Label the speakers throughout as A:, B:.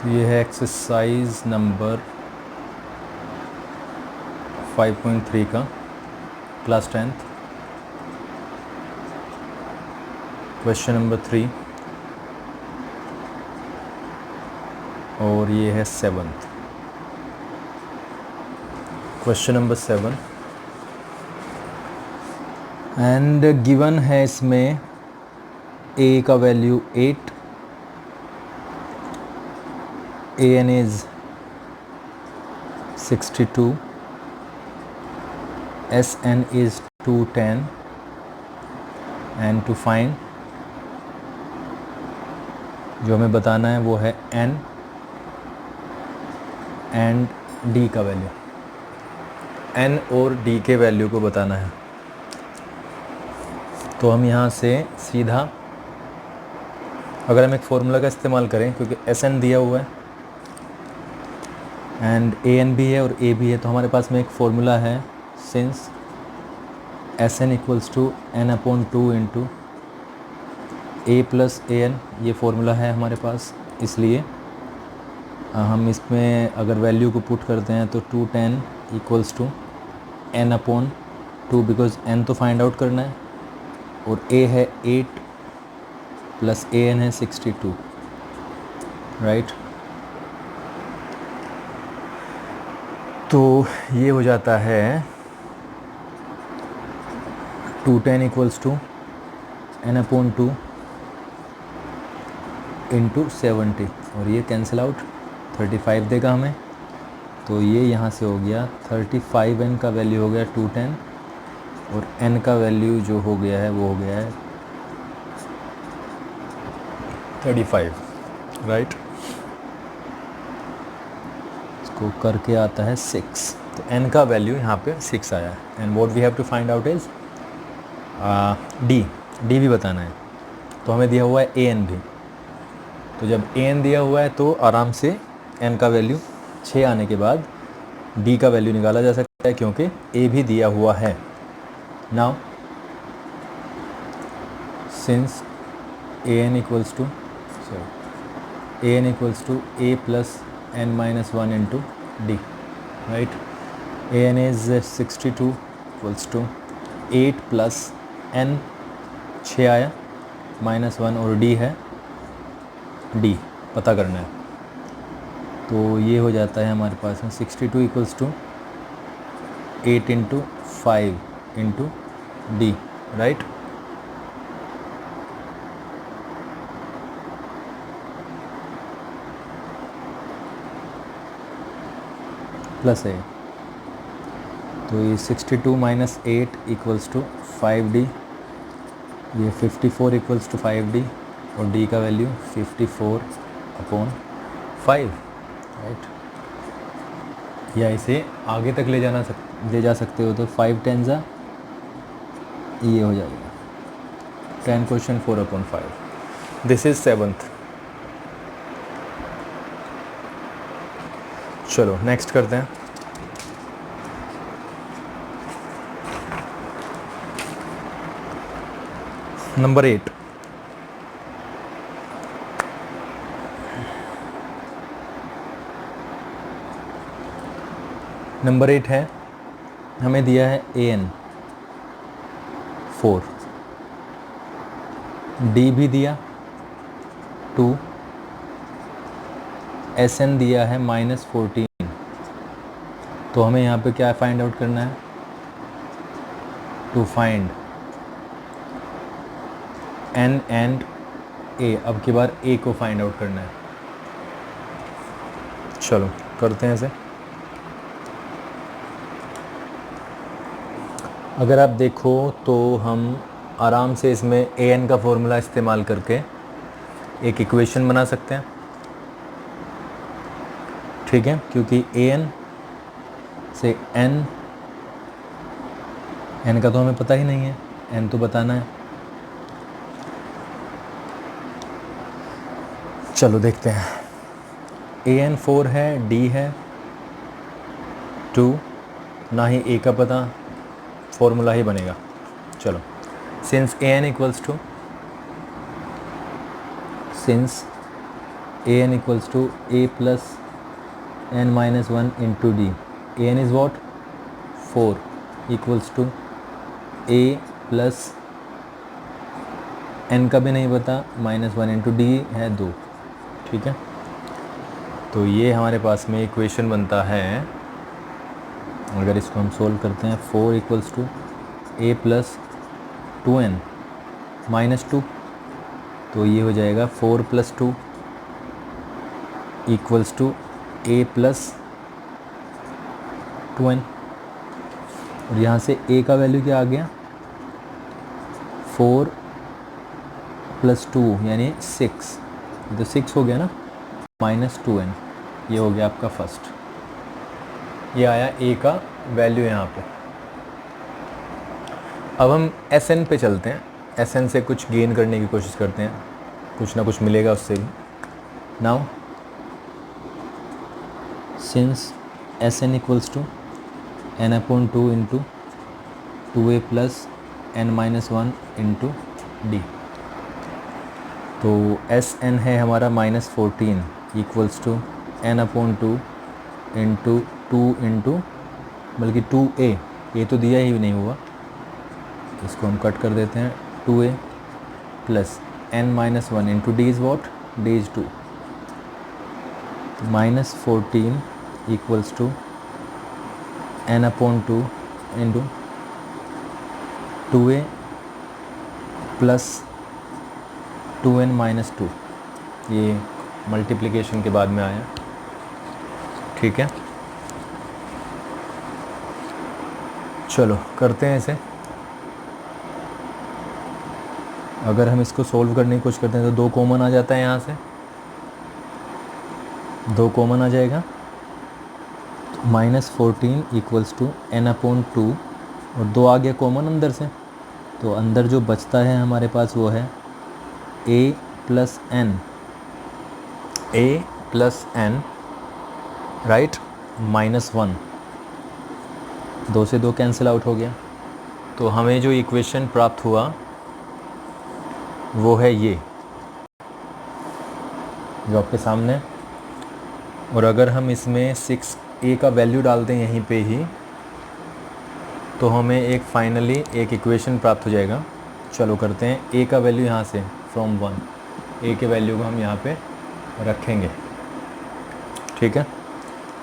A: तो ये है एक्सरसाइज नंबर 5.3 का क्लास 10th क्वेश्चन नंबर 3 और ये है 7th question number 7 and given है इसमें a का value 8, an is 62, sn is 210 and to find जो हमें बताना है वो है n एंड d का वैल्यू, n और d के वैल्यू को बताना है। तो हम यहाँ से सीधा अगर हम एक फॉर्मूला का इस्तेमाल करें, क्योंकि sn दिया हुआ है एंड an भी है और a भी है, तो हमारे पास में एक फॉर्मूला है since sn equals to n/2 into a plus an, ये फॉर्मूला है हमारे पास। इसलिए हम इसमें अगर वैल्यू को पुट करते हैं तो 210 equals to n/2, because n तो फाइंड आउट करना है और a है 8 प्लस an है 62, राइट। तो ये हो जाता है 210 इक्वल्स टू n/2 इंटू 70 और ये कैंसिल आउट 35 देगा हमें। तो ये यहाँ से हो गया 35, n का वैल्यू हो गया 210 और n का वैल्यू जो हो गया है वो हो गया है 35, राइट। इसको करके आता है 6, तो n का वैल्यू यहाँ पे 6 आया है। And what we have to find out is d भी बताना है। तो हमें दिया हुआ है an भी, तो जब an दिया हुआ है तो आराम से n का वैल्यू 6 आने के बाद d का वैल्यू निकाला जा सकता है, क्योंकि a भी दिया हुआ है। Now since an equals to a plus n-1 into d, right. an is 62 equals to 8 plus n, 6 आया, -1 और d है, d पता करना है। तो ये हो जाता है हमारे पास में 62 equals to 8 into 5 into d, right. Plus है, तो ये 62 माइनस 8 इक्वल्स टू 5d, ये 54 इक्वल्स टू 5d और d का वैल्यू 54/5, राइट। या इसे आगे तक ले जा सकते हो, तो 5 10 ये हो जाएगा 10 क्वेश्चन 4/5। This is 7th। चलो नेक्स्ट करते हैं। नंबर 8, नंबर 8 है, हमें दिया है an 4, d भी दिया 2, sn दिया है -14। तो हमें यहाँ पे क्या फाइंड आउट करना है? To find n and a, अब की बार a को फाइंड आउट करना है। चलो करते हैं इसे। अगर आप देखो तो हम आराम से इसमें an का फॉर्मूला इस्तेमाल करके एक इक्वेशन बना सकते हैं, ठीक है, क्योंकि an से n का तो हमें पता ही नहीं है, n तो बताना है। चलो देखते हैं। an 4 है, d है 2, ना ही a का पता, फॉर्मूला ही बनेगा। चलो since an equals to a n equals to a plus n minus one into d. A n is what 4 equals to a plus n का भी नहीं पता माइनस वन इंटू डी है 2. ठीक है, तो ये हमारे पास में इक्वेशन बनता है. अगर इसको हम सोल्व करते हैं 4 equals to a plus 2n minus 2, तो ये हो जाएगा 4 plus 2 equals to a plus 2n. और यहाँ से a का वैल्यू क्या आ गया 4 प्लस 2 यानी 6, तो 6 हो गया ना, माइनस 2n. ये हो गया आपका फर्स्ट. ये आया a का वैल्यू यहाँ पे. अब हम Sn पे चलते हैं. Sn से कुछ गेन करने की कोशिश करते हैं, कुछ ना कुछ मिलेगा उससे भी. Now since Sn equals to n upon 2 into 2a plus n minus 1 into d. तो Sn है हमारा -14 equals to n upon 2 into 2 into बल्कि 2a, ये तो दिया ही नहीं हुआ, इसको हम कट कर देते हैं. 2a plus n minus 1 into d is what, d is 2. -14 equals to n upon 2 into 2a plus 2n minus 2. ये मल्टीप्लिकेशन के बाद में आया. ठीक है, चलो करते हैं इसे. अगर हम इसको सोल्व करने की कोशिश करते हैं तो 2 कॉमन आ जाता है, यहाँ से 2 कॉमन आ जाएगा. -14 इक्वल्स टू n अपॉन 2 और 2 आ गया कॉमन अंदर से, तो अंदर जो बचता है हमारे पास वो है a plus n, a plus n right, -1. 2 से 2 कैंसिल आउट हो गया. तो हमें जो इक्वेशन प्राप्त हुआ वो है ये जो आपके सामने. और अगर हम इसमें 6a का वैल्यू डाल दें यहीं पे ही, तो हमें एक फाइनली एक इक्वेशन प्राप्त हो जाएगा. चलो करते हैं. a का वैल्यू यहाँ से फ्रॉम 1, a के वैल्यू को हम यहाँ पे रखेंगे. ठीक है,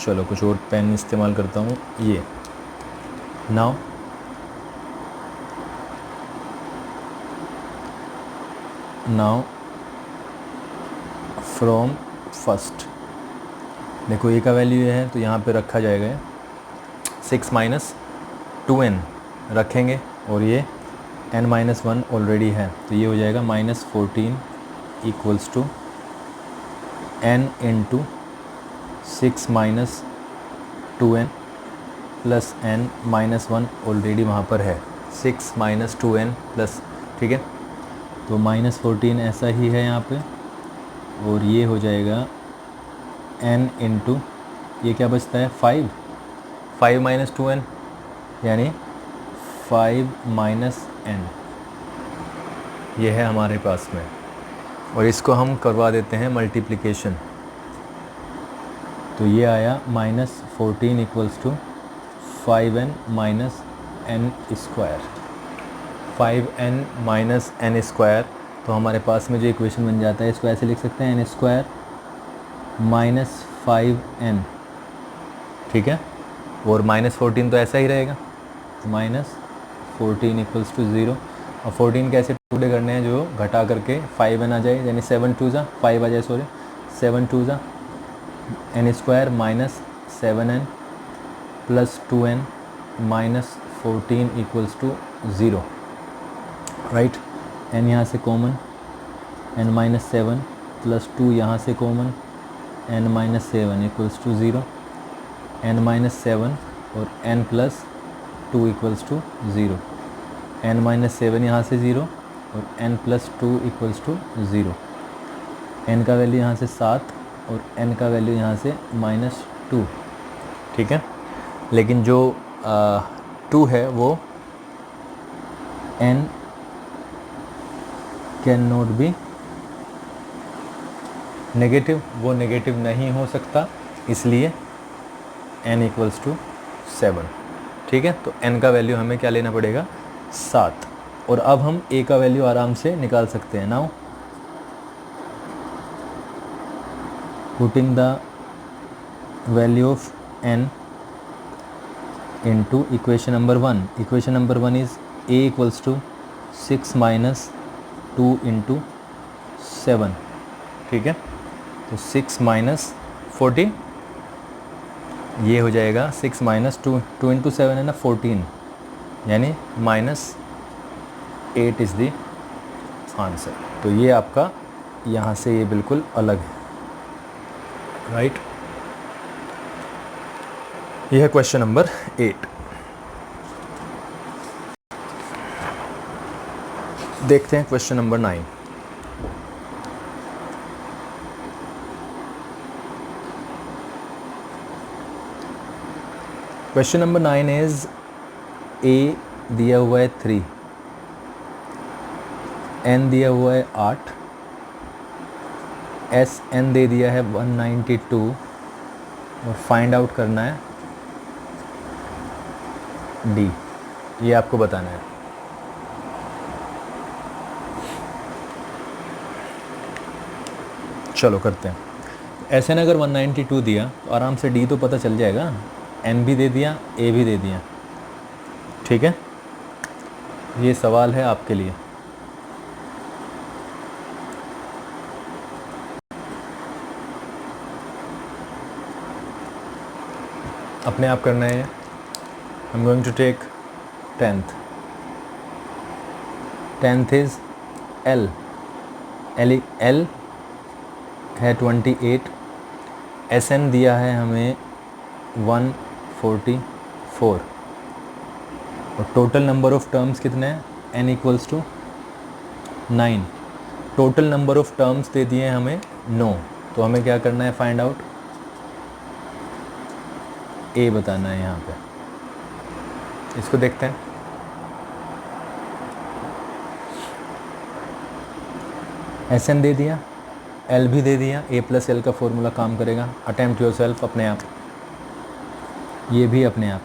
A: चलो कुछ और पेन इस्तेमाल करता हूँ. ये नाउ फ्रॉम फर्स्ट, देखो a का वैल्यू ये है तो यहाँ पे रखा जाएगा 6 माइनस 2n रखेंगे, और ये n माइनस 1 ऑलरेडी है, तो ये हो जाएगा -14 equals to n into 6 minus 2n plus n minus 1 already वहाँ पर है, 6 माइनस 2n प्लस. ठीक है, तो -14 ऐसा ही है यहाँ पे, और ये हो जाएगा n इंटू ये क्या बचता है 5 माइनस 2n यानी 5 माइनस n. ये है हमारे पास में, और इसको हम करवा देते हैं मल्टीप्लिकेशन. तो ये आया -14 equals to 5n minus n square, 5n minus n square. तो हमारे पास में जो इक्वेशन बन जाता है इसको ऐसे लिख सकते हैं n स्क्वायर माइनस 5n. ठीक है, और -14 तो ऐसा ही रहेगा, -14 इक्वल्स टू 0. और 14 कैसे टुकड़े करने हैं, जो घटा करके 5n आ जाए, यानी 7 2 आ जाए, 7 2 n square minus 7n plus 2n minus 14 equals to 0. Right, n यहाँ से कॉमन, n माइनस 7 प्लस 2 यहाँ से common, n minus 7 equals to 0, n minus 7 और n plus 2 equals to 0, n minus 7 यहाँ से 0 और n plus 2 equals to 0. n का value यहाँ से 7 और n का वैल्यू यहाँ से -2. ठीक है, लेकिन जो 2 है वो n can not be negative, वो नेगेटिव नहीं हो सकता, इसलिए n इक्वल्स टू 7। ठीक है, तो n का वैल्यू हमें क्या लेना पड़ेगा, 7। और अब हम a का वैल्यू आराम से निकाल सकते हैं। Now putting the value of n into equation number 1. Equation number 1 is a equals to 6 minus 2 into 7। ठीक है, तो 6 माइनस 40, ये हो जाएगा 6 माइनस 2 इंटू 7 है ना 14, यानी -8 इज़ द आंसर। तो ये आपका यहाँ से ये बिल्कुल अलग है, राइट। यह है क्वेश्चन नंबर 8। देखते हैं question number 9। Question number 9 is a दिया हुआ है 3, एन दिया हुआ है 8, एस एन दे दिया है 192 और फाइंड आउट करना है डी, ये आपको बताना है। चलो करते हैं। एस एन अगर 192 दिया तो आराम से डी तो पता चल जाएगा, एन भी दे दिया, ए भी दे दिया। ठीक है, ये सवाल है आपके लिए। अपने आप करना है। I am going to take 10th is L है 28, एस एन दिया है हमें 144 और टोटल नंबर ऑफ टर्म्स कितने हैं, n equals to 9। Total number of terms दे दिए हैं हमें 9, तो हमें क्या करना है, फाइंड आउट a बताना है यहाँ पे। इसको देखते हैं। एस एन दे दिया, एल भी दे दिया, a प्लस एल का फॉर्मूला काम करेगा। अटेम्प्ट योरसेल्फ, अपने आप, ये भी अपने आप।